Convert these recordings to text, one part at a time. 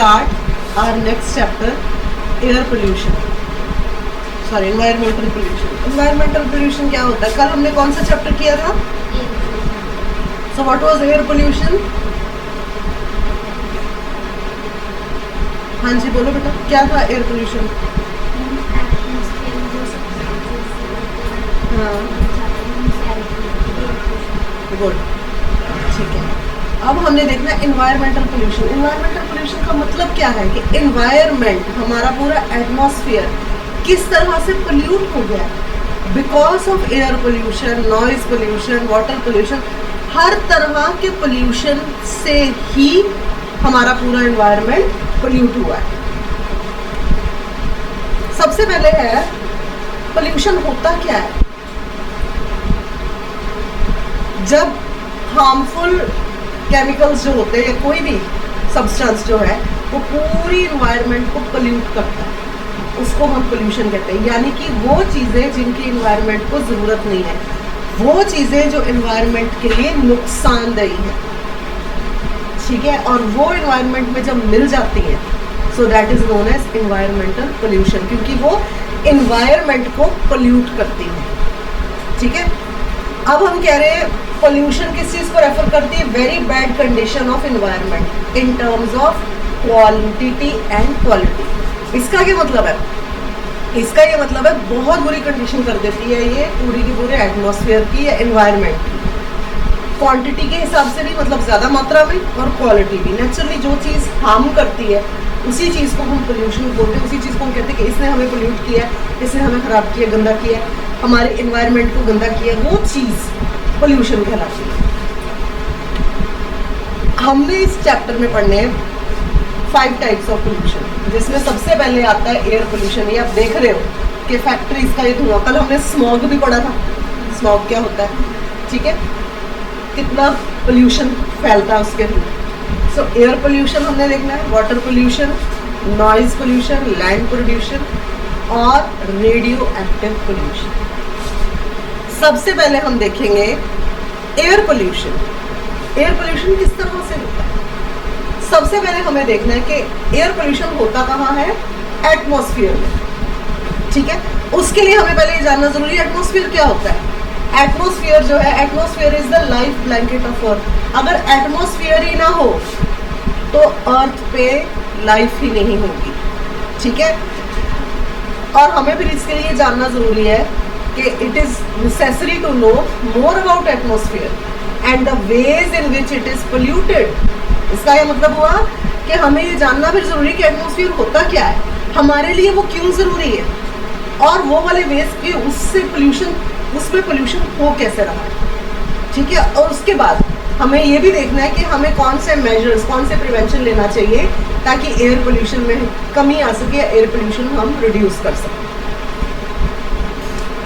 start our next chapter, air pollution. Sorry, environmental pollution. Environmental pollution क्या होता है? कल हमने कौन सा चैप्टर किया था? So what was air pollution? हाँ जी बोलो बेटा, क्या था एयर पोल्यूशन? हाँ गुड, ठीक है. अब हमने देखना एनवायरमेंटल पोल्यूशन. एनवायरमेंटल पोल्यूशन का मतलब क्या है कि एनवायरमेंट, हमारा पूरा एटमॉस्फेयर किस तरह से पोल्यूट हो गया because of air pollution, noise pollution, water pollution. हर तरह के पोल्यूशन से ही हमारा पूरा एनवायरमेंट पोल्यूट हुआ है. सबसे पहले है पोल्यूशन होता क्या है? जब हार्मफुल केमिकल्स जो होते हैं या कोई भी सब्सटेंस जो है वो पूरी एनवायरनमेंट को पोल्यूट करता है, उसको हम पोल्यूशन कहते हैं. यानी कि वो चीज़ें जिनकी एनवायरनमेंट को ज़रूरत नहीं है, वो चीज़ें जो एनवायरनमेंट के लिए नुकसानदेही है, ठीक है, और वो एनवायरनमेंट में जब मिल जाती है so that is known as environmental pollution, क्योंकि वो एनवायरनमेंट को पोल्यूट करती है. ठीक है. अब हम कह रहे हैं पोल्यूशन किस चीज़ को रेफर करती है? Very bad condition of environment in terms of quantity and quality. इसका क्या मतलब है? इसका ये मतलब है बहुत बुरी कंडीशन कर देती है ये पूरी की पूरे एटमॉस्फेयर की या एनवायरनमेंट की. क्वांटिटी के हिसाब से भी, मतलब ज़्यादा मात्रा में, और क्वालिटी भी. नेचुरली जो चीज़ हार्म करती है उसी चीज़ को हम पोल्यूशन बोलते हैं. उसी चीज़ को हम कहते हैं कि इसने हमें पोल्यूट किया, इसने हमें ख़राब किया, गंदा किया, हमारे एनवायरनमेंट को गंदा किया, वो चीज़ पोल्यूशन कहलाती है. हमने इस चैप्टर में पढ़ने हैं 5 टाइप्स ऑफ पोल्यूशन, जिसमें सबसे पहले आता है एयर पोल्यूशन. ये आप देख रहे हो कि फैक्ट्रीज का ये धुआं. कल हमने स्मॉग भी पढ़ा था. स्मॉग क्या होता है? ठीक है, कितना पोल्यूशन फैलता है उसके थ्रू. सो एयर पोल्यूशन हमने देखना है, water pollution, noise pollution, land pollution और रेडियो एक्टिव पोल्यूशन. सबसे पहले हम देखेंगे एयर पोल्यूशन. एयर पोल्यूशन किस तरह से होता है? सबसे पहले हमें देखना है कि एयर पोल्यूशन होता कहाँ है? एटमॉस्फेयर में. ठीक है. उसके लिए हमें पहले ये जानना जरूरी है एटमॉस्फेयर क्या होता है. एटमॉस्फेयर जो है, atmosphere is the life blanket of earth. अगर एटमॉस्फेयर ही ना हो तो अर्थ पे लाइफ ही नहीं होगी. ठीक है. और हमें फिर इसके लिए जानना जरूरी है कि it is necessary to know more about atmosphere and the ways in which it is polluted. इसका ये मतलब हुआ कि हमें ये जानना फिर जरूरी कि एटमॉस्फेयर होता क्या है, हमारे लिए वो क्यों ज़रूरी है, और वो वाले वेज के उससे पोल्यूशन, उसमें पोल्यूशन हो कैसे रहा है. ठीक है. और उसके बाद हमें ये भी देखना है कि हमें कौन से मेजर्स, कौन से प्रिवेंशन लेना चाहिए ताकि एयर पोल्यूशन में कमी आ सके या एयर पोल्यूशन हम रिड्यूस कर सकें.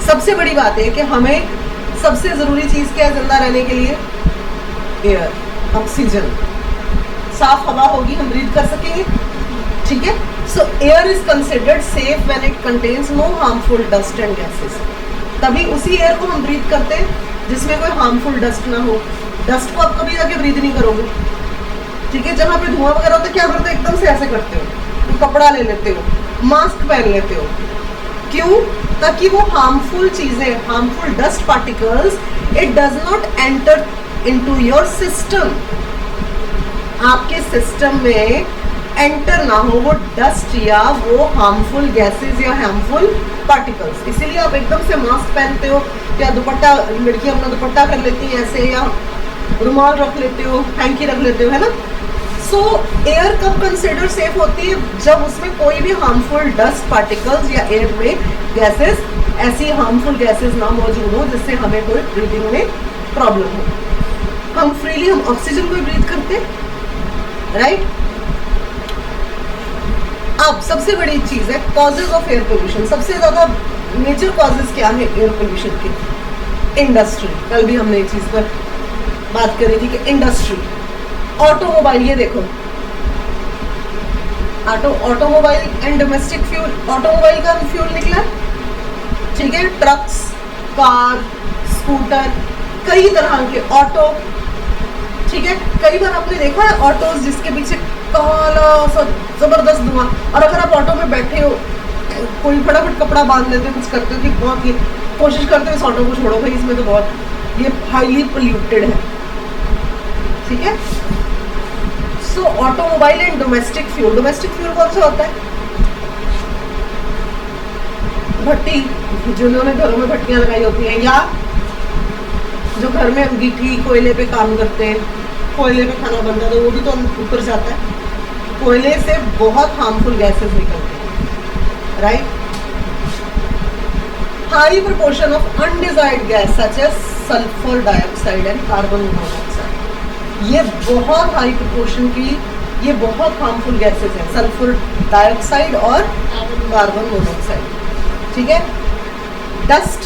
सबसे बड़ी बात है कि हमें सबसे ज़रूरी चीज़ क्या है जिंदा रहने के लिए? Air, oxygen. साफ हवा होगी हम ब्रीथ कर सकेंगे. ठीक है. So air is considered safe when it contains no harmful dust and gases. तभी उसी एयर को हम ब्रीथ करते हैं जिसमें कोई हार्मफुल डस्ट ना हो. डस्ट को आप कभी जाके ब्रीथ नहीं करोगे. ठीक है. जहाँ पे धुआं वगैरह होता है क्या करते हो? एकदम से ऐसे करते हो, तो कपड़ा ले लेते हो, मास्क पहन लेते हो. क्यों? ताकि वो हार्मफुल चीज़ें, harmful dust particles, it does not enter into your system. आपके सिस्टम में एंटर ना हो वो डस्ट या वो हार्मफुल गैसेस या हार्मफुल पार्टिकल्स. इसीलिए आप एकदम से मास्क पहनते हो या दुपट्टा, लड़कियां अपना दुपट्टा कर लेती हैं ऐसे, या रुमाल रख लेते हो, हैंकी रख लेते हो, है ना. सो एयर कब कंसिडर सेफ होती है? जब उसमें कोई भी हार्मफुल डस्ट पार्टिकल्स या एयर में गैसेस, ऐसी हार्मफुल गैसेस ना मौजूद हो जिससे हमें कोई ब्रीदिंग में प्रॉब्लम हो. हम फ्रीली हम ऑक्सीजन को ब्रीथ करते हैं, राइट. अब सबसे बड़ी चीज़ है कॉजेज ऑफ एयर पोल्यूशन. सबसे ज़्यादा मेजर कॉजेज क्या है एयर पोल्यूशन के? इंडस्ट्री. कल भी हमने इस चीज़ पर बात करी थी कि इंडस्ट्री, ऑटोमोबाइल. ये देखो, automobile and domestic fuel. Automobile का फ्यूल निकला, ठीक है. ट्रक्स, कार, स्कूटर, कई तरह के ऑटो. ठीक है. कई बार आपने देखा है ऑटोज जिसके पीछे काला सा जबरदस्त धुआं। और अगर आप ऑटो में बैठे हो, कोई फटाफट कपड़ा बांध लेते हो, कुछ करते हो कि बहुत ही कोशिश करते हो इस ऑटो को छोड़ो भाई, इसमें तो बहुत ये हाईली पोल्यूटेड है, ठीक है। So automobile and domestic fuel, domestic fuel कौन सा होता है? भट्टी, जिन्होंने घरों में भट्टियां लगाई होती हैं, या जो घर में अंगीठी कोयले पे काम करते हैं, कोयले पे खाना बनता है तो वो भी तो ऊपर जाता है। कोयले से बहुत हार्मफुल गैसेस निकलते हैं, right. High proportion of undesired gas such as sulphur dioxide and carbon monoxide, ये बहुत हाई प्रोपोर्शन की, ये बहुत हार्मफुल गैसेस हैं, सल्फर डाइऑक्साइड और कार्बन मोनोऑक्साइड, ठीक है। डस्ट,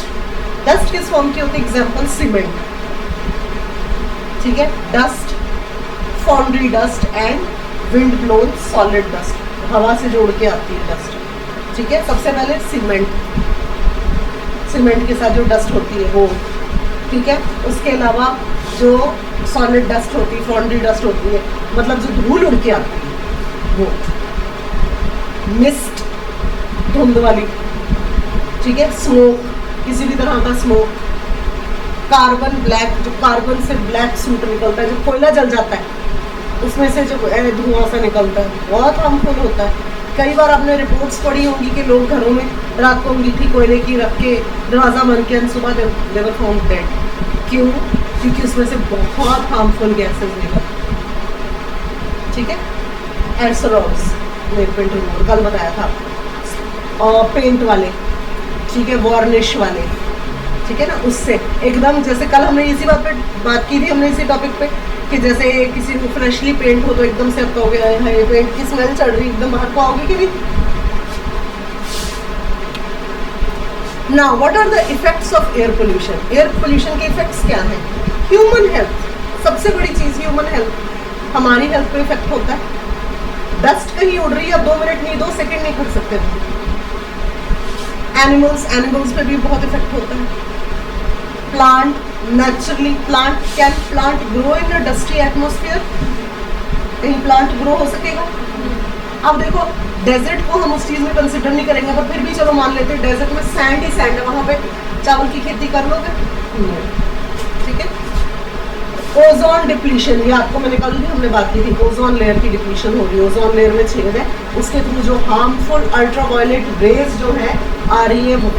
डस्ट किस फॉर्म की होती है? एग्जाम्पल सीमेंट, ठीक है। Dust, foundry dust and wind blown solid dust, हवा से जोड़ के आती है डस्ट, ठीक है। सबसे पहले सीमेंट, सीमेंट के साथ जो डस्ट होती है वो, ठीक है। उसके अलावा जो सॉलिड डस्ट होती है, फॉन्ड्री डस्ट होती है, मतलब जो धूल उड़ के आती है वो। मिस्ट, धुंध वाली, ठीक है। स्मोक, किसी भी तरह का स्मोक। कार्बन ब्लैक, जो कार्बन से ब्लैक सूट निकलता है, जो कोयला जल जाता है उसमें से जो धुआं सा निकलता है, बहुत हार्मफुल होता है। कई बार आपने रिपोर्ट्स पढ़ी होंगी कि लोग घरों में रात को अंगीठी कोयले की रख के दरवाज़ा बंद के सुबह दे वर फाउंड डेड। क्यों? क्योंकि उसमें से बहुत हार्मफुल गैसेस निकलती, ठीक है। एरोसोल्स, नेल पेंट रिमूवर कल बताया था, और पेंट वाले, ठीक है, वार्निश वाले, ठीक है ना। उससे एकदम, जैसे कल हमने इसी बात की थी हमने इसी टॉपिक पे, कि जैसे किसी को फ्रेशली पेंट हो तो एकदम से आप कहोगे ये पेंट की स्मेल चढ़ रही, एकदम बाहर को आओगे कि नहीं। Now what are the effects of air pollution? Air pollution के इफेक्ट्स क्या हैं? ह्यूमन हेल्थ, सबसे बड़ी चीज ह्यूमन हेल्थ, हमारी हेल्थ पे इफेक्ट होता है। डस्ट कहीं उड़ रही है, आप 2 मिनट नहीं, 2 सेकंड नहीं खड़ सकते। एनिमल्स पे भी बहुत इफेक्ट होता है। Plant, naturally can plant grow in a dusty atmosphere? कहीं प्लांट ग्रो हो सकेगा? अब देखो, डेजर्ट को हम उस चीज में कंसिडर नहीं करेंगे, पर फिर भी चलो मान लेते हैं डेजर्ट में सैंड ही सैंड है, वहां पे चावल की खेती कर लोगे? ठीक है। ओजोन डिप्लीशन, ये आपको मैंने कल भी हमने बात की थी, ओजोन लेयर की डिप्लीशन हो रही है, ओजोन लेयर में छेद है, उसके थ्रू जो हार्मफुल अल्ट्रावायलेट रेज जो है आ रही है वो।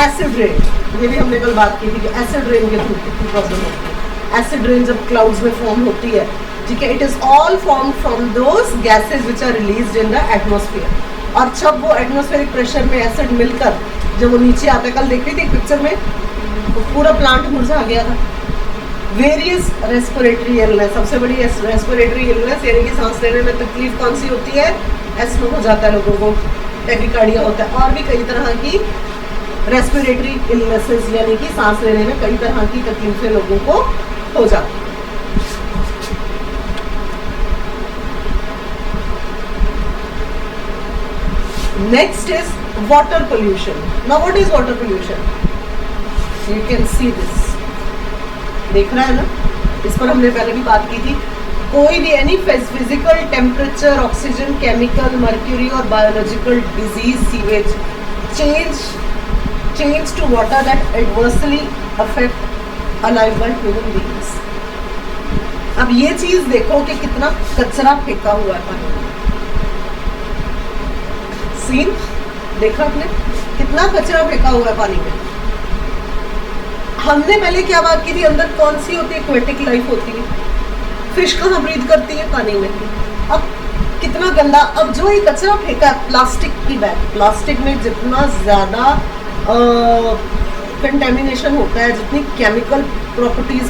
एसिड रेन, ये भी हमने कल बात की थी कि एसिड रेन के थ्रू कितनी प्रॉब्लम होती है। एसिड रेन जब क्लाउड्स में फॉर्म होती है, ठीक है, it is all form from those gases which are released in the atmosphere. और जब वो एटमॉस्फेरिक प्रेशर में एसिड मिलकर जब वो नीचे आता है, कल देख रही थी पिक्चर में, तो पूरा प्लांट मुरझा गया था। वेरियस रेस्पिरेटरी इलनेस, सबसे बड़ी रेस्पिरेटरी इलनेस यानी कि सांस लेने में तकलीफ कौन सी होती है? एस्मा हो जाता है लोगों को, टैकिकार्डिया होता है, और भी कई तरह की रेस्पिरेटरी इलनेसेस यानी कि सांस लेने में कई तरह की तकलीफें लोगों को हो जाती है। Next is water pollution. Now what is water pollution? You can see this, देख रहा है ना, इस पर हमने पहले भी बात की थी। कोई भी any physical, temperature, oxygen, chemical, mercury और biological disease, sewage change to water that adversely affect alive by human beings। अब ये चीज देखो कि कितना कचरा फेंका हुआ है पानी में। सीन देखा आपने, कितना कचरा फेंका हुआ है पानी में। हमने पहले क्या बात की थी, अंदर कौन सी होती है? एक्वेटिक लाइफ होती है। फिश कहाँ ब्रीथ करती है? पानी में। अब कितना गंदा, अब जो ये कचरा फेंका है, प्लास्टिक की बैग, प्लास्टिक में जितना ज्यादा कंटेमिनेशन होता है, जितनी केमिकल प्रॉपर्टीज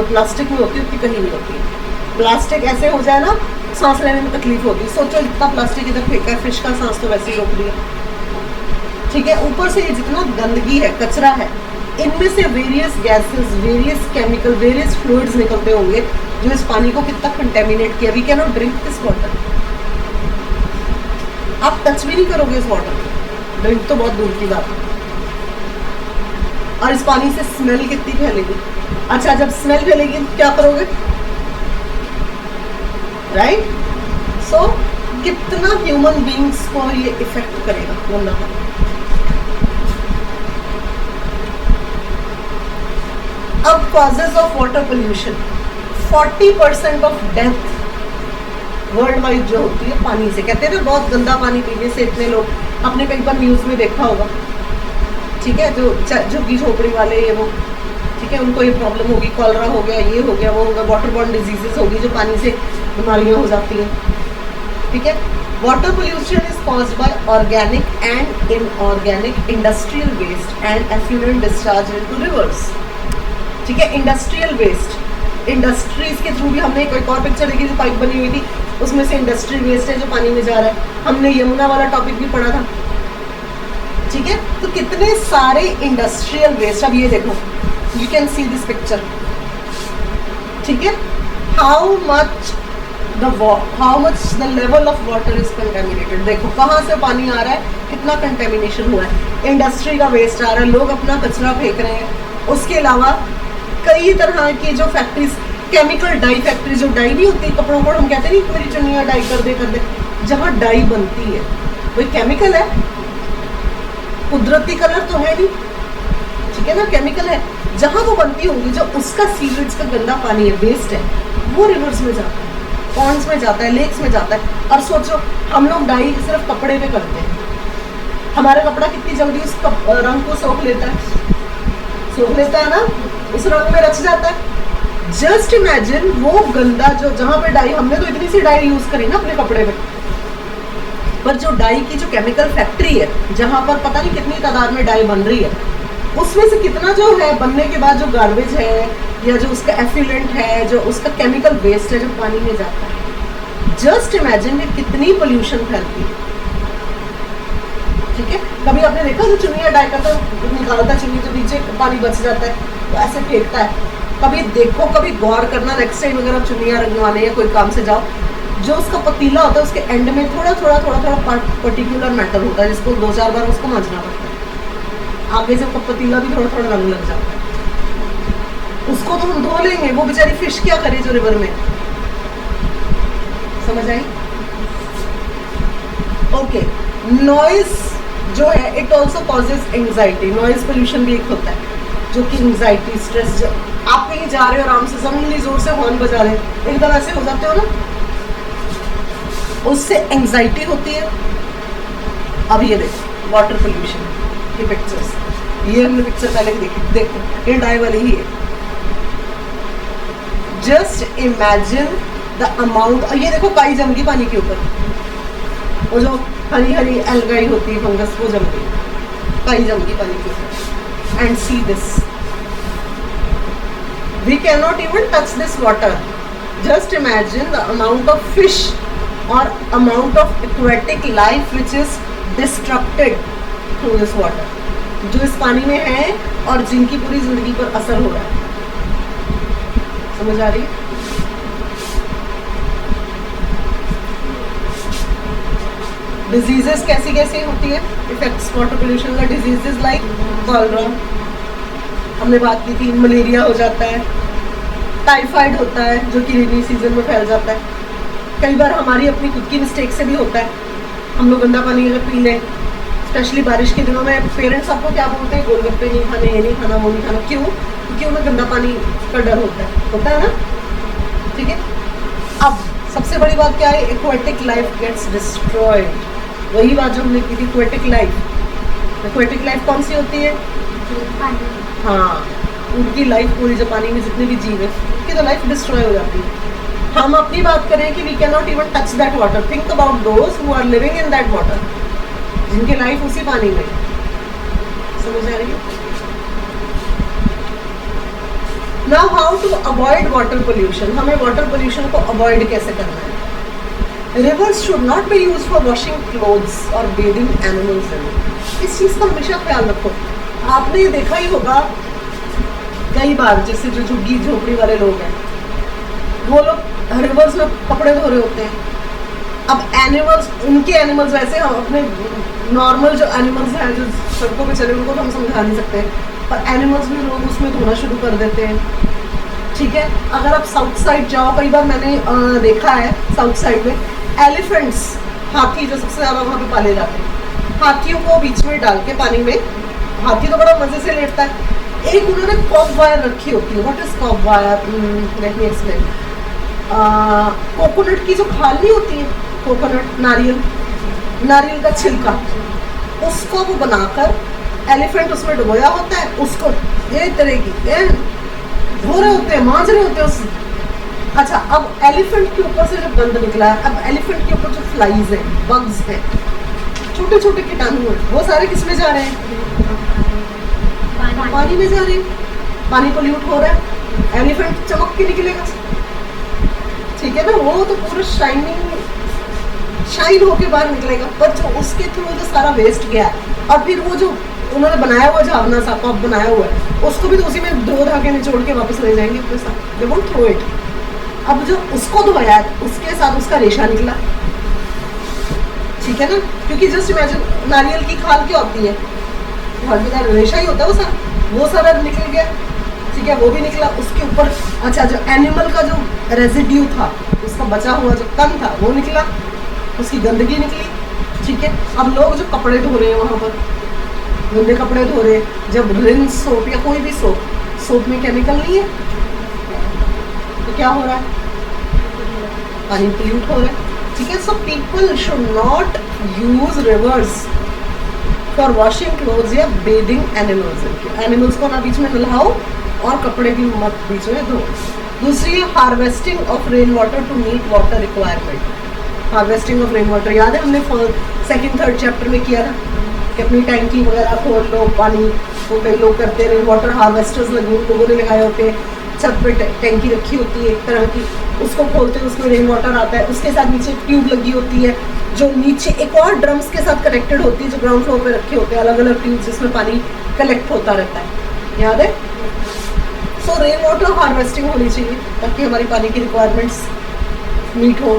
प्लास्टिक में होती है उतनी कहीं नहीं होती। प्लास्टिक ऐसे हो जाए ना, सांस लेने में तकलीफ होती है। सोचो इतना प्लास्टिक इधर फेंका है, फिश का सांस तो वैसे ही रोक दिया, ठीक है। ऊपर से ये जितना गंदगी है, कचरा है, इनमें से various gases, various chemical, various fluids निकलते होंगे जो इस पानी को कितना कंटेमिनेट किया। We can not drink this water. आप टच भी नहीं करोगे इस वाटर को, ड्रिंक तो बहुत दूर की बात है। और इस पानी से स्मेल कितनी फैलेगी। अच्छा, जब स्मेल फैलेगी तो क्या करोगे? राइट? सो कितना ह्यूमन बींग्स को ये इफेक्ट करेगा गंदा पानी। अब causes of water pollution, 40% of death world wide जो होती है पानी से। कहते हैं ना बहुत गंदा पानी पीने से इतने लोग, आपने कई बार न्यूज़ में देखा होगा, ठीक है, जो झुग्गी झोपड़ी वाले ये वो, ठीक है, उनको ये प्रॉब्लम होगी, कॉलरा हो गया, ये हो गया, वो हो गया, वाटर बॉर्न डिजीजेस होगी जो पानी से बीमारियाँ हो जाती हैं, ठीक है। Water pollution is caused by organic and inorganic industrial waste and effluent discharge into rivers, ठीक है। इंडस्ट्रियल वेस्ट, इंडस्ट्रीज के थ्रू भी हमने एक और पिक्चर देखी जो पाइप बनी हुई थी, उसमें से इंडस्ट्रियल वेस्ट है जो पानी में जा रहा है। हमने यमुना वाला टॉपिक भी पढ़ा था, ठीक है। तो कितने सारे इंडस्ट्रियल वेस्ट, अब ये देखो, you can see this picture, ठीक है। How much the level of water is contaminated, देखो कहाँ से पानी आ रहा है, कितना कंटेमिनेशन हुआ है, इंडस्ट्री का वेस्ट आ रहा है, लोग अपना कचरा फेंक रहे हैं। उसके अलावा कई तरह की जो फैक्ट्रीज, केमिकल डाई फैक्ट्री, जो डाई नहीं होती कपड़ों को, हम कहते नहीं मेरी चुन्नियाँ डाई कर दे, जहाँ डाई बनती है वही केमिकल है, कुदरती कलर तो है नहीं, ठीक है ना, केमिकल है। जहाँ वो बनती होंगी, जो उसका सीवेज का गंदा पानी है, वेस्ट है, वो रिवर्स में जाता है, पॉन्ड्स में जाता है, लेक्स में जाता है। और सोचो हम लोग डाई सिर्फ कपड़े पे करते हैं, हमारा कपड़ा कितनी जल्दी उस रंग को सोख लेता है ना, उस रंग में रच जाता है। जस्ट इमेजिन वो गंदा जो, जहाँ पे डाई, हमने तो इतनी सी डाई यूज करी ना अपने कपड़े में, पर जो डाई की जो केमिकल फैक्ट्री है, जहाँ पर पता नहीं कितनी तादाद में डाई बन रही है, उसमें से कितना जो है बनने के बाद जो गार्बेज है या जो उसका एफिलेंट है, जो उसका केमिकल वेस्ट है जो पानी में जाता है। जस्ट इमेजिन ये कितनी पोल्यूशन फैलती है, ठीक है। कभी आपने देखा जो चुन्नियाँ डाई करता है, निकालता है चुन्नी, जो नीचे पानी बच जाता है तो ऐसे फेंकता है। कभी देखो, कभी गौर करना, नेक्स्ट टाइम अगर आप चुन्नियाँ रंगवाने या कोई काम से जाओ, जो उसका पतीला होता है उसके एंड में थोड़ा पर्टिकुलर मैटर होता है, जिसको 2-4 बार उसको मांजना पड़ता है, आगे से उसका पतीला भी थोड़ा रंग लग जाता है। उसको तो हम धो लेंगे, वो बेचारी फिश क्या करे जो रिवर में, समझ आई? ओके, नॉइज जो है it also causes anxiety, noise pollution भी एक होता है जो कि एंग्जाइटी, स्ट्रेस। आप कहीं जा रहे हो आराम से, सडनली जोर से हॉर्न बजा रहे, एकदम ऐसे हो जाते हो ना, उससे एंग्जाइटी होती है। अब ये देखो वाटर पोल्यूशन की पिक्चर्स, ये हमने पिक्चर पहले देखी, देखो ये डाई वाली ही है। जस्ट इमेजिन द अमाउंट, ये देखो काई जम गई पानी के ऊपर, वो जो हरी हरी एल्गाई होती है, फंगस, वो जम गई, काई जम गई पानी के ऊपर। And see this, we cannot even touch this water. Just imagine the amount of fish or amount of aquatic life which is disrupted through this water, जो इस पानी में है और जिनकी पूरी जिंदगी पर असर हो रहा है। समझ आ रही है? डिजीजेस कैसी कैसी होती है, इफेक्ट्स वाटर पोल्यूशन का। डिजीजेस लाइक कॉलरा, हमने बात की थी, मलेरिया हो जाता है, टाइफाइड होता है जो कि रेनी सीजन में फैल जाता है। कई बार हमारी अपनी खुद की मिस्टेक से भी होता है, हम लोग गंदा पानी अगर पी लें, स्पेशली बारिश के दिनों में पेरेंट्स आपको क्या बोलते हैं, गोलगप्पे नहीं खाने, ये नहीं खाना, वो नहीं खाना। क्यों? क्योंकि उन्हें गंदा पानी का डर होता है ना, ठीक है। अब सबसे बड़ी बात क्या है, एक्वेटिक लाइफ गेट्स डिस्ट्रॉयड। वही बात जो हमने की थी, एक्वेटिक लाइफ कौन सी होती है? हाँ, उनकी लाइफ पूरी, जो पानी में जितने भी जीव है उनकी तो लाइफ डिस्ट्रॉय हो जाती है। हम अपनी बात करें कि we can not even touch that water, think about those who are living in that water, जिनकी लाइफ उसी पानी में। समझ आ रही है? Now how to avoid water pollution, हमें वाटर पोल्यूशन को अवॉइड कैसे करना है? Rivers should not be use for washing clothes और बेडिंग एनिमल्स इन। इस चीज़ का हमेशा ख्याल रखो। आपने ये देखा ही होगा कई बार, जैसे जो झुग्गी झोपड़ी वाले लोग हैं, वो लोग रिवर्स में कपड़े धो रहे होते हैं। अब एनिमल्स, उनके एनिमल्स, वैसे हम अपने नॉर्मल जो एनिमल्स हैं जो सड़कों पे चले, उनको तो हम समझा नहीं सकते, पर एनिमल्स भी लोग उसमें धोना शुरू कर देते हैं, ठीक है। अगर आप साउथ साइड जाओ, कई बार मैंने देखा है साउथ साइड में एलिफेंट्स, हाथी जो सबसे ज़्यादा वहाँ पे पाले जाते हैं, हाथियों को बीच में डाल के पानी में, हाथी तो बड़ा मज़े से लेटता है। एक उन्होंने कॉप वायर रखी होती है। What is coir wire? Let me explain. Coconut की जो खाल नहीं होती है, कोकोनट, नारियल का छिलका, उसको वो बनाकर एलिफेंट उसमें डुबोया होता है, उसको ये तरह की धो रहे होते हैं, मांज रहे होते हैं उस। अच्छा, अब एलिफेंट के ऊपर से जो गंद निकला है, अब एलिफेंट के ऊपर जो फ्लाइज हैं, बग्स हैं, छोटे छोटे कीटाणु हैं, वो सारे किस में जा रहे हैं? पानी में जा रहे हैं। पानी पोल्यूट हो रहा है, एलिफेंट चमक के निकलेगा, ठीक है ना, वो तो पूरा शाइन होके बाहर निकलेगा। पर जो उसके थ्रू जो सारा वेस्ट गया है, और फिर वो जो उन्होंने बनाया हुआ झावना सा कप बनाया हुआ है, उसको भी तो उसी में धो धा के निचोड़ के वापस ले जाएंगे अपने साथ, दे वोंट थ्रो इट। अब जो उसको धोया है, उसके साथ उसका रेशा निकला, ठीक है ना, क्योंकि जस्ट इमेजिन नारियल की खाल क्या होती है, रेशा ही होता है, वो सारा निकल गया, ठीक है, वो भी निकला। उसके ऊपर अच्छा जो एनिमल का जो रेजिड्यू था, उसका बचा हुआ जो तन था, वो निकला, उसकी गंदगी निकली, ठीक है। अब लोग जो कपड़े धो रहे हैं वहाँ पर, गंदे कपड़े धो रहे हैं, जब रिंस सोप या कोई भी सोप में केमिकल नहीं है, तो क्या हो रहा है? पानी पोल्यूट हो रहा है, ठीक है। So people should not use reverse for washing clothes या बेदिंग एनिमल्स। एनिमल्स को ना बीच में नहलाओ और कपड़े भी मत बीच में धो। दूसरी है harvesting of rain water to meet water requirement. Harvesting of rain water याद है, हमने सेकंड थर्ड चैप्टर में किया था कि अपनी टैंकी वगैरह खोल लो, पानी वो कई लोग करते हैं, रेन वाटर हार्वेस्टर्स लोगों ने लगाए होते हैं, छत पे टैंकी रखी होती है एक तरह की, उसको खोलते हैं, उसमें रेन वाटर आता है, उसके साथ नीचे ट्यूब लगी होती है जो नीचे एक और ड्रम्स के साथ कनेक्टेड होती है, जो ग्राउंड फ्लोर पे रखे होते हैं, अलग अलग ट्यूब जिसमें पानी कलेक्ट होता रहता है, याद है। सो रेन वाटर हार्वेस्टिंग होनी चाहिए ताकि हमारी पानी की रिक्वायरमेंट्स मीट हो।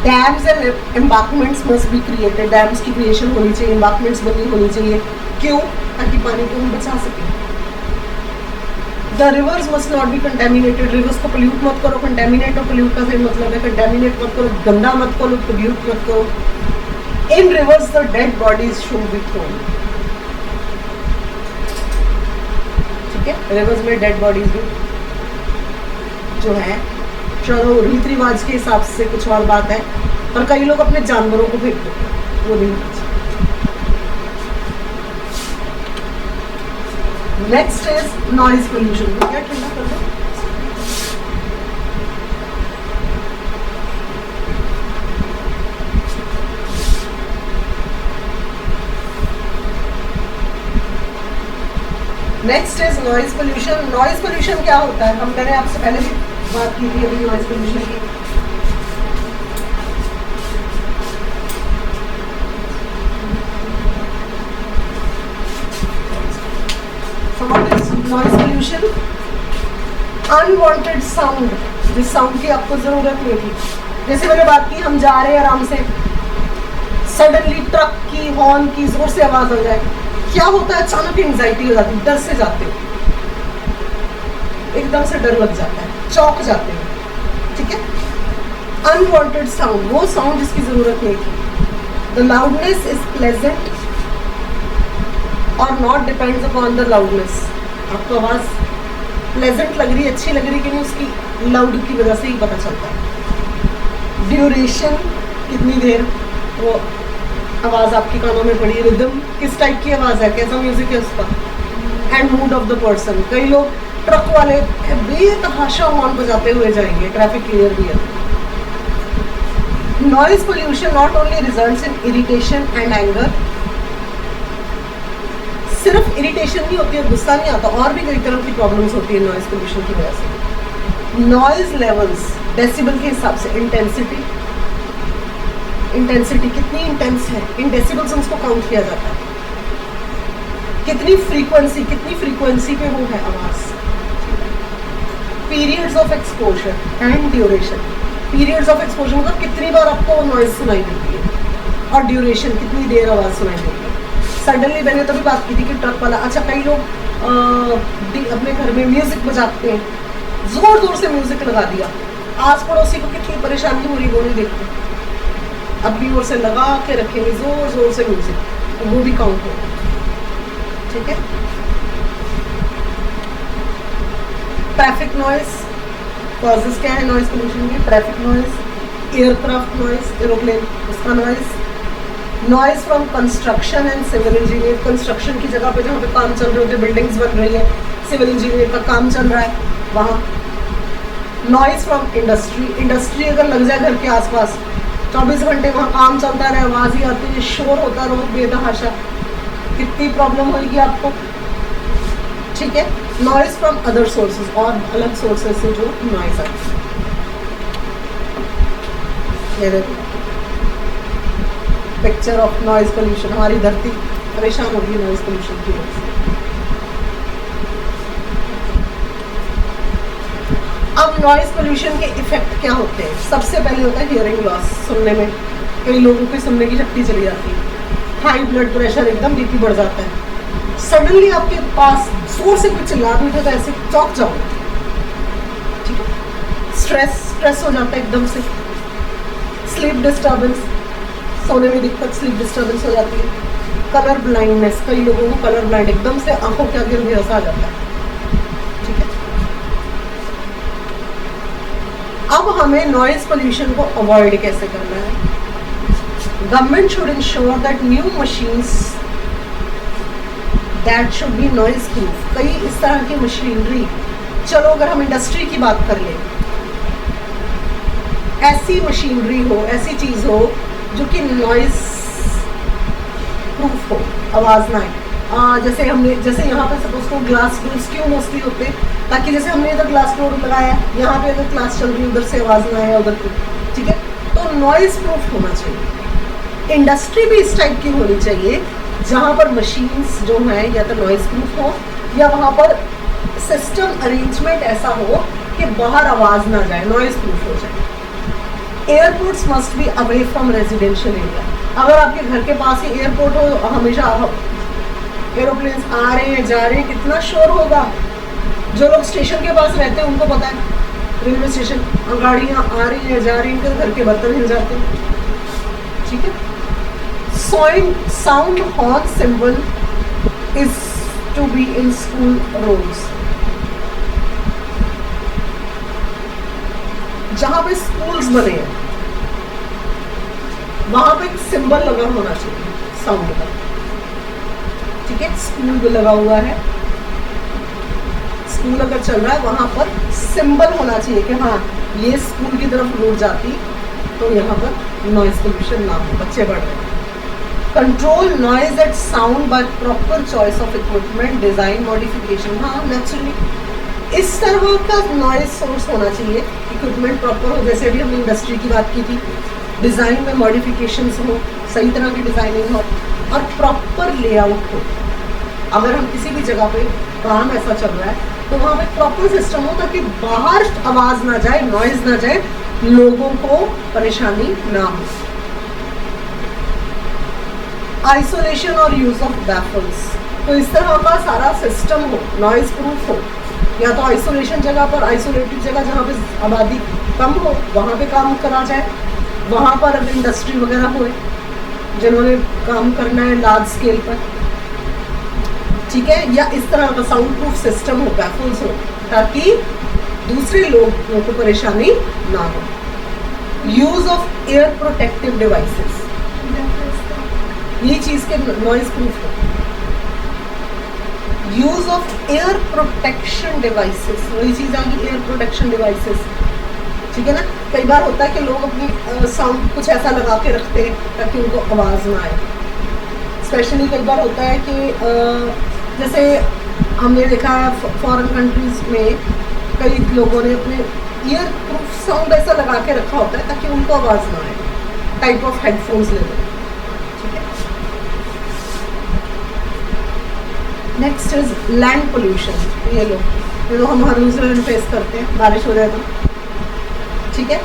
Dams and embankments must be created. Dams की क्रिएशन होनी चाहिए, एम्बार्कमेंट्स बनी होनी चाहिए, क्यों? ताकि पानी को हम बचा सकें। The reverse must not be contaminated. Reverse को पोल्यूट मत करो। कंटेमिनेट और पोल्यूट का सही मतलब है, कंटेमिनेट मत करो, गंदा मत करो, पोल्यूट मत करो। In rivers the dead bodies should be thrown, ठीक है। रिवर्स में डेड बॉडीज भी जो है, चलो रीति रिवाज के हिसाब से कुछ और बात है, पर कई लोग अपने जानवरों को फेंक देते हैं, वो नहीं। Next is noise pollution. क्या ठंडा कर दो। Next is noise pollution. Noise pollution क्या होता है? मैंने आपसे पहले भी बात की थी अभी नॉइज पोल्यूशन की। So what is noise pollution? Unwanted sound, जिस साउंड की आपको जरूरत नहीं थी। जैसे मैंने बात की, हम जा रहे हैं आराम से, सडनली ट्रक की हॉर्न की जोर से आवाज आ जाए, क्या होता है? अचानक एंजाइटी हो जाती है, डर से जाते हो, एकदम से डर लग जाता है, चौंक जाते हैं, ठीक है। अनवांटेड साउंड, वो साउंड जिसकी जरूरत नहीं थी। द लाउडनेस इज प्लेजेंट और not depends upon the loudness. आपको आवाज प्लेजेंट लग रही है, अच्छी लग रही कि नहीं, उसकी लाउड की वजह से ही पता चलता है। ड्यूरेशन, कितनी देर वो आवाज आपके कानों में पड़ी, रिदम, किस टाइप की आवाज है, कैसा म्यूजिक है उसका, and mood off the person. कई लोग ट्रक वाले बेतहाशा हॉर्न बजाते हुए जाएंगे, ट्रैफिक क्लियर भी है। Noise pollution not only results in irritation and anger. सिर्फ इरिटेशन नहीं होती है, गुस्सा नहीं आता, और भी कई तरह की प्रॉब्लम्स होती है नॉइज पोल्यूशन की वजह से। नॉइज लेवल्स डेसिबल के हिसाब से, इंटेंसिटी कितनी इंटेंस है, इन डेसिबल्स उसको काउंट किया जाता है। कितनी फ्रीक्वेंसी पे वो है आवाज। Periods of exposure and duration. Periods of exposure मतलब कितनी बार आपको नॉइज सुनाई देती है, और ड्यूरेशन कितनी देर आवाज सुनाई देती है। सडनली मैंने तभी बात की थी कि ट्रक वाला, अच्छा कई लोग अपने घर में म्यूजिक बजाते हैं, जोर जोर से म्यूजिक लगा दिया, आस पड़ोसी को कितनी परेशानी हो रही वो नहीं देखते, अपनी ओर से लगा के रखेंगे जोर जोर से म्यूजिक, तो वो भी काउंट होगा। ठीक है। ट्रैफिक नॉइज कॉजेस क्या है नॉइज पोल्यूशन की? Traffic noise, aircraft noise, aeroplane उसका noise, noise from construction and civil engineer, construction की जगह पे जहाँ पे काम चल रहे होते, बिल्डिंग्स बन रही है, सिविल इंजीनियर का काम चल रहा है वहाँ। नॉइज फ्रॉम इंडस्ट्री, इंडस्ट्री अगर लग जाए घर के आसपास 24 घंटे वहाँ काम चलता रहे, आवाज़ ही आती है, शोर होता रहो बेतहाशा, कितनी प्रॉब्लम होगी आपको। ठीक है। नॉइज फ्रॉम अदर सोर्सेज, और अलग सोर्सेज से जो नॉइज आती है, ये देखो पिक्चर ऑफ नॉइज पोल्यूशन, हमारी धरती परेशान होगी नॉइज पोल्यूशन की वजह से। अब नॉइज पोल्यूशन के इफेक्ट क्या होते हैं? सबसे पहले होता है हियरिंग लॉस, सुनने में कई लोगों की सुनने की शक्ति चली जाती है, हाई ब्लड प्रेशर, एकदम बीपी बढ़ जाता है, सडनली आपके पास जोर से कुछ चिल्ला भी उठे तो ऐसे चौंक जाओ। ठीक है। स्ट्रेस हो जाता है एकदम से, स्लीप डिस्टर्बेंस, सोने में दिक्कत, स्लीप डिस्टर्बेंस हो जाती है, कलर ब्लाइंडनेस, कई लोगों को कलर ब्लाइंड, एकदम से आंखों के आगे अंधेरा आ जाता है। ठीक है। अब हमें नॉइज पोल्यूशन को अवॉइड कैसे करना है? Government should ensure that new machines that should be noise proof. कई इस तरह की मशीनरी, चलो अगर हम इंडस्ट्री की बात कर लें, ऐसी मशीनरी हो, ऐसी चीज़ हो जो कि नॉइज प्रूफ हो, आवाज़ ना आए। जैसे यहाँ पे सपोज को ग्लास डोर्स क्यों मोस्टली होते, ताकि जैसे हमने इधर ग्लास डोर लगाया, यहाँ पे अगर क्लास चल रही है उधर से आवाज़ ना आए उधर की। ठीक है। तो नॉइज प्रूफ होना चाहिए। इंडस्ट्री भी इस टाइप की होनी चाहिए जहाँ पर मशीन्स जो हैं या तो नॉइज प्रूफ हो, या वहाँ पर सिस्टम अरेंजमेंट ऐसा हो कि बाहर आवाज़ ना जाए, नॉइज प्रूफ हो जाए। Airports must be away from residential area. अगर आपके घर के पास ही एयरपोर्ट हो, हमेशा एरोप्लेन्स आ रहे हैं जा रहे हैं, कितना शोर होगा। जो लोग स्टेशन के पास रहते हैं उनको पता है, रेलवे स्टेशन गाड़ियाँ आ रही हैं जा रही हैं, घर के बर्तन हिल जाते हैं। ठीक है। Sound horn symbol is to be in school roads. जहाँ पे स्कूल्स बने हैं वहां पे एक सिंबल लगा होना चाहिए साउंड का। ठीक है। स्कूल भी लगा हुआ है, स्कूल अगर चल रहा है वहां पर सिंबल होना चाहिए कि हाँ ये स्कूल की तरफ रोड जाती, तो यहाँ पर नॉइज पोल्यूशन ना हो, बच्चे बढ़ रहे हैं। Control noise at sound by proper choice of equipment, design modification. हाँ नेचुरली इस तरह का नॉइज सोर्स होना चाहिए, इक्विपमेंट प्रॉपर हो, जैसे अभी हमने इंडस्ट्री की बात की थी, डिज़ाइन में मॉडिफिकेशंस हो, सही तरह की डिज़ाइनिंग हो और प्रॉपर लेआउट हो। अगर हम किसी भी जगह पे काम ऐसा चल रहा है तो वहाँ पे प्रॉपर सिस्टम हो ताकि बाहर आवाज़ ना जाए, नॉइज ना जाए, लोगों को परेशानी ना हो। आइसोलेशन और यूज ऑफ बैफल्स, तो इस तरह का सारा सिस्टम हो, नॉइज प्रूफ हो, या तो आइसोलेशन जगह पर, आइसोलेटेड जगह जहाँ पे आबादी कम हो वहाँ पे काम करा जाए, वहाँ पर अगर इंडस्ट्री वगैरह हो जिन्होंने काम करना है लार्ज स्केल पर। ठीक है। या इस तरह का साउंड प्रूफ सिस्टम हो, बैफल्स हो, ताकि दूसरे लोगों को परेशानी ना हो। Use of air protective devices, ये चीज़ के नॉइज प्रूफ हो। Use of air protection devices, वही चीज़ आ गई एयर प्रोटेक्शन डिवाइसेस। ठीक है ना। कई बार होता है कि लोग अपनी साउंड कुछ ऐसा लगा के रखते हैं ताकि उनको आवाज़ ना आए। स्पेशली कई बार होता है कि जैसे हमने देखा है फॉरेन कंट्रीज में कई लोगों ने अपने ईयर प्रूफ साउंड ऐसा लगा के रखा होता है ताकि उनको आवाज़ ना आए, टाइप ऑफ हेडफोन्स ले लो। ठीक है। Next is land pollution. ये लो हम हर रोज फेस करते हैं, बारिश हो जाए तो। ठीक है।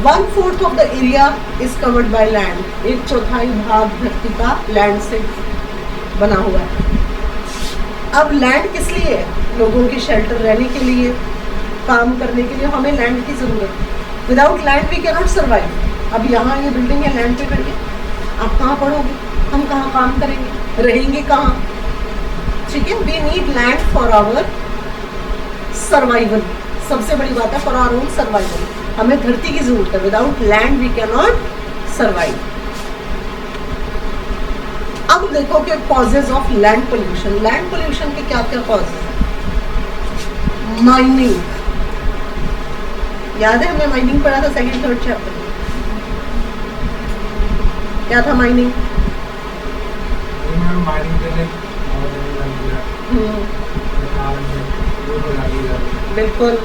1/4 of the area is covered by land, 1/4 भाग धरती का लैंड से बना हुआ है। अब लैंड किस लिए है? लोगों की शेल्टर रहने के लिए, काम करने के लिए हमें लैंड की ज़रूरत। Without land we can not survive. अब यहाँ ये बिल्डिंग है, लैंड पे खड़ी है, आप कहाँ पढ़ोगे, हम कहाँ काम करेंगे, रहेंगे कहाँ? ठीक है, we need land for our survival. सबसे बड़ी बात है फॉर आवर ओन सर्वाइवल, हमें धरती की जरूरत है। Without land we can not survive. अब देखो कि causes of land pollution. Land pollution के क्या क्या कॉजेज हैं? माइनिंग, याद है हमने माइनिंग पढ़ा था सेकंड थर्ड चैप्टर में। क्या था माइनिंग? बिल्कुल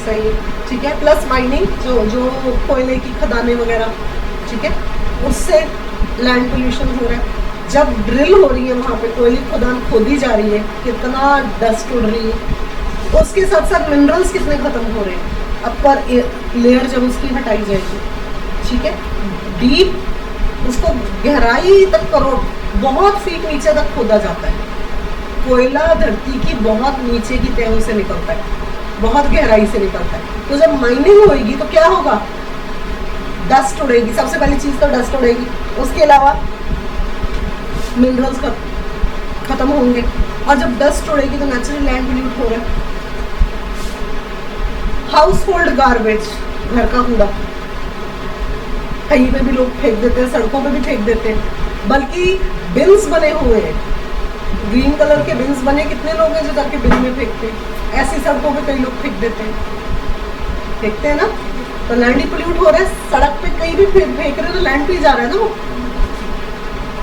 सही, ठीक है। प्लस माइनिंग जो कोयले की खदानें वगैरह, ठीक है, उससे लैंड पोल्यूशन हो रहा है। जब ड्रिल हो रही है वहाँ पे कोयले की खदान खोदी जा रही है, कितना डस्ट उड़ रही है। उसके साथ साथ मिनरल्स कितने खत्म हो रहे हैं। अपर लेयर जब उसकी हटाई जाएगी, ठीक है, डीप उसको गहराई तक करो, बहुत फीट नीचे तक खोदा जाता है। कोयला धरती की बहुत नीचे की तहों से निकलता है, बहुत गहराई से निकलता है। तो जब माइनिंग होगी तो क्या होगा? डस्ट उड़ेगी, सबसे पहली चीज तो डस्ट उड़ेगी। उसके अलावा मिनरल्स खत्म होंगे, और जब डस्ट उड़ेगी तो नेचुरल लैंड पोल्यूट हो रहा है। हाउस होल्ड गार्बेज, घर का कूड़ा कहीं पे भी लोग फेंक देते हैं, सड़कों पे भी फेंक देते हैं। बल्कि बिन्स बने हुए हैं, ग्रीन कलर के बिन्स बने, कितने लोग हैं जो जाके बिन में फेंकते हैं। ऐसी सड़कों पे कई लोग फेंक देते हैं, फेंकते हैं ना, तो लैंड ही पोल्यूट हो रहा है। सड़क पे कहीं भी फेंक रहे हैं तो लैंड पे ही जा रहा है ना वो।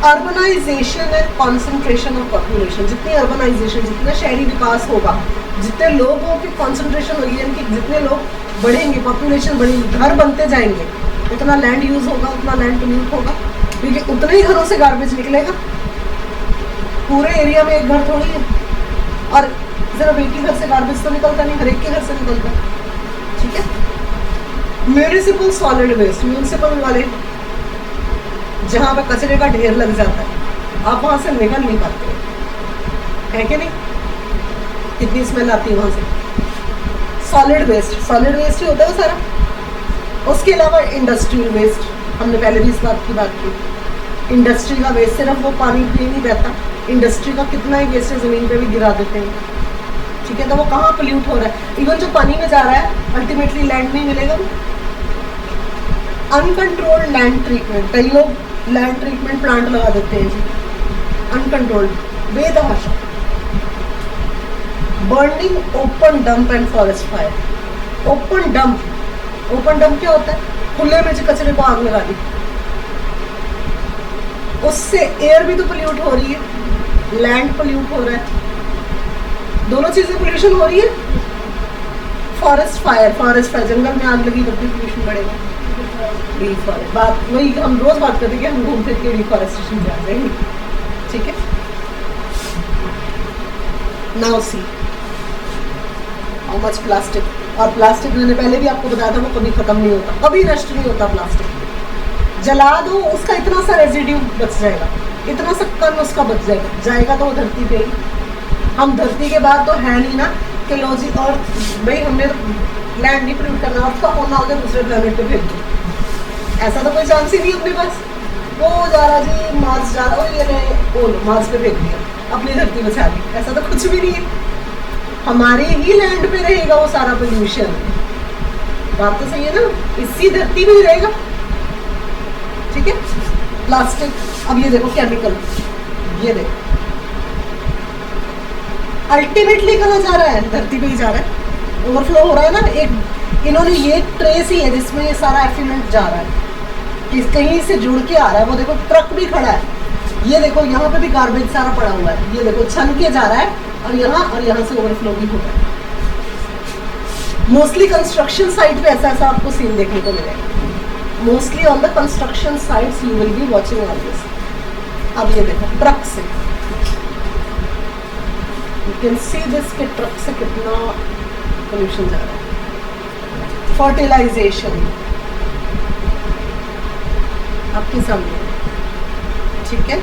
Urbanisation and concentration of population, जितनी अर्बनाइजेशन, जितना शहरी विकास होगा, जितने लोगों की कॉन्सेंट्रेशन होगी, यानी कि जितने लोग बढ़ेंगे, पॉपुलेशन बढ़ेगी, घर बनते जाएंगे, उतना लैंड यूज होगा, उतना लैंड पोल्यूट होगा, क्योंकि उतने ही घरों से गार्बेज निकलेगा। पूरे एरिया में एक घर थोड़ी है, और सिर्फ एक ही घर से गार्बेज तो निकलता नहीं, हर एक के घर से निकलता है, ठीक है। म्यूनिसिपल सॉलिड वेस्ट, म्यूनिसिपल वाले जहाँ पे कचरे का ढेर लग जाता है, आप वहाँ से निकल नहीं पाते, है कि नहीं? कितनी स्मेल आती है वहाँ से। सॉलिड वेस्ट ही होता है वो सारा। उसके अलावा इंडस्ट्रियल वेस्ट, हमने पहले भी इस बात की बात की। इंडस्ट्री का वेस्ट, सिर्फ वो पानी पे नहीं बहता, इंडस्ट्री का कितना ही वेस्ट ज़मीन पे भी गिरा देते हैं, ठीक है। तो वो कहाँ पोल्यूट हो रहा है? इवन जो पानी में जा रहा है अल्टीमेटली लैंड में ही मिलेगा। अनकंट्रोल्ड लैंड ट्रीटमेंट, कई लोग लैंड ट्रीटमेंट प्लांट लगा देते हैं जी, अनकंट्रोल्ड, बेतहाशा। Burning open dump and forest fire. Open dump क्या होता है? खुले में जो कचरे को आग लगा दी, उससे एयर भी तो पोल्यूट हो रही है, लैंड पोल्यूट हो रहा है, दोनों चीजें पोल्यूशन हो रही है। फॉरेस्ट फायर, जंगल में आग लगी तब भी पोल्यूशन बढ़ेगा। डिफॉरेस्ट, बात वही हम रोज बात करते हैं कि हम घूम फिर के डिफॉरेस्टेशन जा रहे हैं, ठीक है। Now see how much plastic, और प्लास्टिक मैंने पहले भी आपको बताया था वो कभी खत्म नहीं होता, कभी नष्ट नहीं होता प्लास्टिक। जला दो उसका इतना सा रेजिड्यू बच जाएगा, इतना सा कण उसका बच जाएगा तो वो धरती पे ही। हम धरती के बाद तो है नहीं ना कि लो जी, और भाई हमने लैंड नहीं पोल्यूट करना, और उसका होना होगा दूसरे प्लेनेट पे भेज दो, ऐसा तो कोई चांस ही नहीं अपने पास। वो जा रहा जी मार्स जा रहा, ये मार्स पे फेंक दिया, अपनी धरती बचा ली, ऐसा तो कुछ भी नहीं है। हमारे ही लैंड पे रहेगा वो सारा पोल्यूशन, बात तो सही है ना, इसी धरती में ही रहेगा, ठीक है। प्लास्टिक, अब ये देखो केमिकल, ये देखो अल्टीमेटली कहाँ जा रहा है? धरती पे ही जा रहा है, ओवरफ्लो हो रहा है ना। एक इन्होंने ये ट्रेस ही है जिसमें ये सारा एफिलेंट जा रहा है, कि कहीं से जुड़ के आ रहा है। वो देखो ट्रक भी खड़ा है, ये देखो यहाँ पे भी गार्बेज सारा पड़ा हुआ है, ये देखो छन के जा रहा है, और यहाँ से ओवरफ्लो भी हो रहा है। मोस्टली कंस्ट्रक्शन साइट पे ऐसा आपको सीन देखने को मिलेगा। Mostly on the construction sites you will be watching all this. अब ये देखो ट्रक से, यू कैन सी दिस के ट्रक से कितना पोल्यूशन जा रहा है। फर्टिलाइजेशन आपके सामने, ठीक है।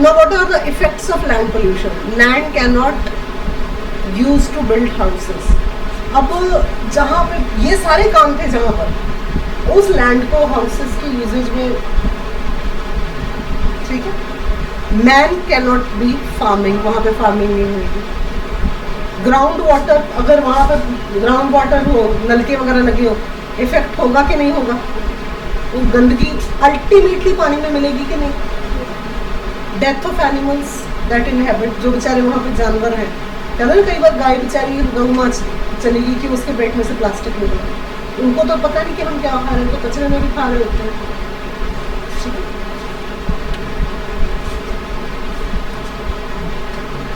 Now what are the effects of land pollution? Land cannot use to build houses. अब जहाँ पे ये सारे काम थे, जहाँ पर उस लैंड को हाउसेस की यूजेज में, ठीक है, man can not bee farming, वहाँ पे फार्मिंग नहीं होगी। ग्राउंड वाटर, अगर वहाँ पर ग्राउंड वाटर हो, नलके वगैरह लगे हो, इफेक्ट होगा कि नहीं होगा? वो गंदगी अल्टीमेटली पानी में मिलेगी कि नहीं? Death of animals that inhabit, जो बेचारे वहाँ पे जानवर हैं, कहते हैं कई बार गाय बेचारी गऊ माँ चलेगी कि उसके पेट में से प्लास्टिक निकला, उनको तो पता नहीं कि हम क्या खा रहे हैं, तो कचरे में भी खा रहे होते हैं।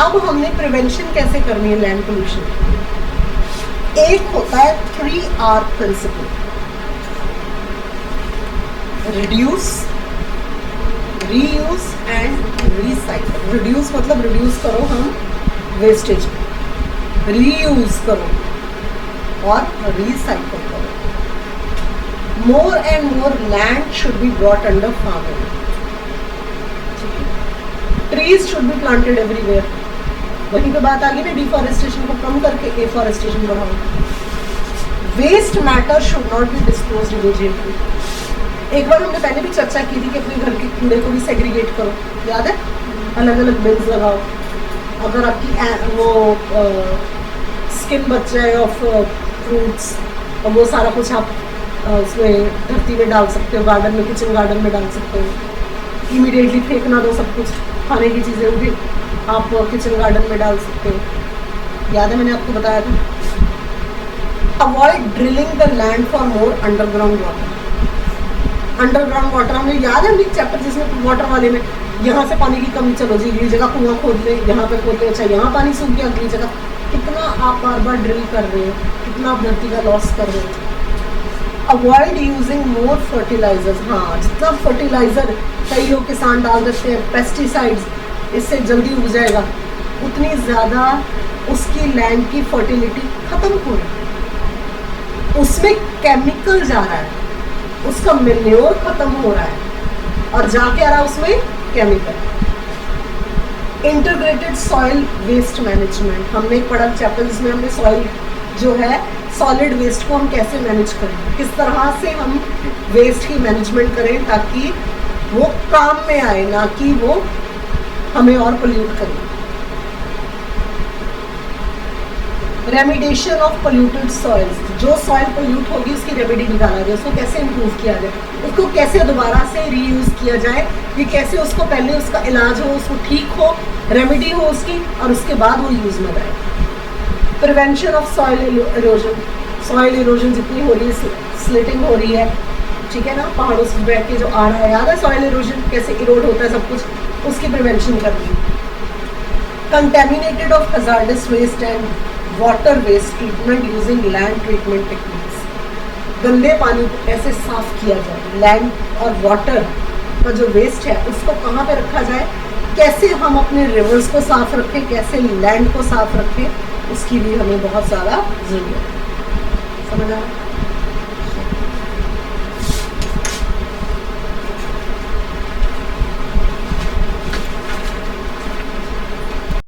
अब हमने प्रिवेंशन कैसे करनी है लैंड पोल्यूशन। एक होता है 3R principle, reduce, reuse and recycle. Reduce मतलब रिड्यूस करो हम वेस्टेज, रीयूज करो और रिसाइकल करो। More and more land should be brought under farming. Trees should be planted everywhere. वहीं पे बात आ गई ना, डिफॉरेस्टेशन को कम करके एफॉरेस्टेशन बढ़ाओ। Waste matter should not be disposed immediately. एक बार हमने पहले भी चर्चा की थी कि अपने घर के कूड़े को भी सेग्रीगेट करो, याद है? अलग अलग बिन्स लगाओ। अगर आपकी वो स्किन बच जाए ऑफ फ्रूट्स, और वो सारा कुछ आप उसमें धरती में डाल सकते हो, गार्डन में, किचन गार्डन में डाल सकते हो। इमीडिएटली फेंक ना दो सब कुछ, खाने की चीज़ें भी आप किचन गार्डन में डाल सकते हो। याद है मैंने आपको बताया था। Avoid drilling the land for more underground water. Underground water हमने, याद है हमने चैप्टर जिसमें वाटर वाले में, यहाँ से पानी की कमी, चलो जी अगली जगह कुआं खोद ले, यहाँ पे खोद ले, अच्छा यहाँ पानी सूख गया अगली जगह। कितना आप बार बार ड्रिल कर रहे हो, कितना आप धरती का लॉस कर रहे हो। Avoid using more fertilisers. हाँ, जितना फर्टिलाइजर कई लोग किसान डाल देते हैं, पेस्टिसाइड्स, इससे जल्दी उग जाएगा, उतनी ज़्यादा उसकी लैंड की फर्टिलिटी खत्म हो रही है। उसमें केमिकल जा रहा है, उसका मेन्योर खत्म हो रहा है, और जा क्या रहा उसमें? Chemical. Integrated soil waste management, हमने एक पढ़ा चैप्टर जिसमें हमने सॉइल जो है सॉलिड वेस्ट को हम कैसे मैनेज करें, किस तरह से हम वेस्ट की मैनेजमेंट करें ताकि वो काम में आए, ना कि वो हमें और पोल्यूट करे। रेमिडिएशन ऑफ पोल्यूटेड सॉइल्स, जो सॉइल पोल्यूट होगी उसकी रेमेडी निकाला जाए, उसको कैसे इम्प्रूव किया जाए, उसको कैसे दोबारा से रीयूज किया जाए, ये कैसे उसको पहले उसका इलाज हो, उसको ठीक हो, रेमेडी हो उसकी, और उसके बाद वो यूज में आए। Prevention of soil erosion, soil erosion जितनी हो रही है, स्लिटिंग हो रही है, ठीक है ना, पहाड़ों से बैठ के जो आ रहा है, याद है सॉइल इरोजन कैसे इरोड होता है सब कुछ, उसकी प्रिवेंशन करनी। Contaminated of hazardous waste and water waste treatment using land treatment techniques. गंदे पानी को कैसे साफ किया जाए, लैंड और वाटर का जो वेस्ट है उसको कहाँ पे रखा जाए, कैसे हम अपने रिवर्स को साफ रखें, कैसे लैंड को साफ रखें, उसकी भी हमें बहुत ज़्यादा ज़रूरत है। समझ आ रहा है?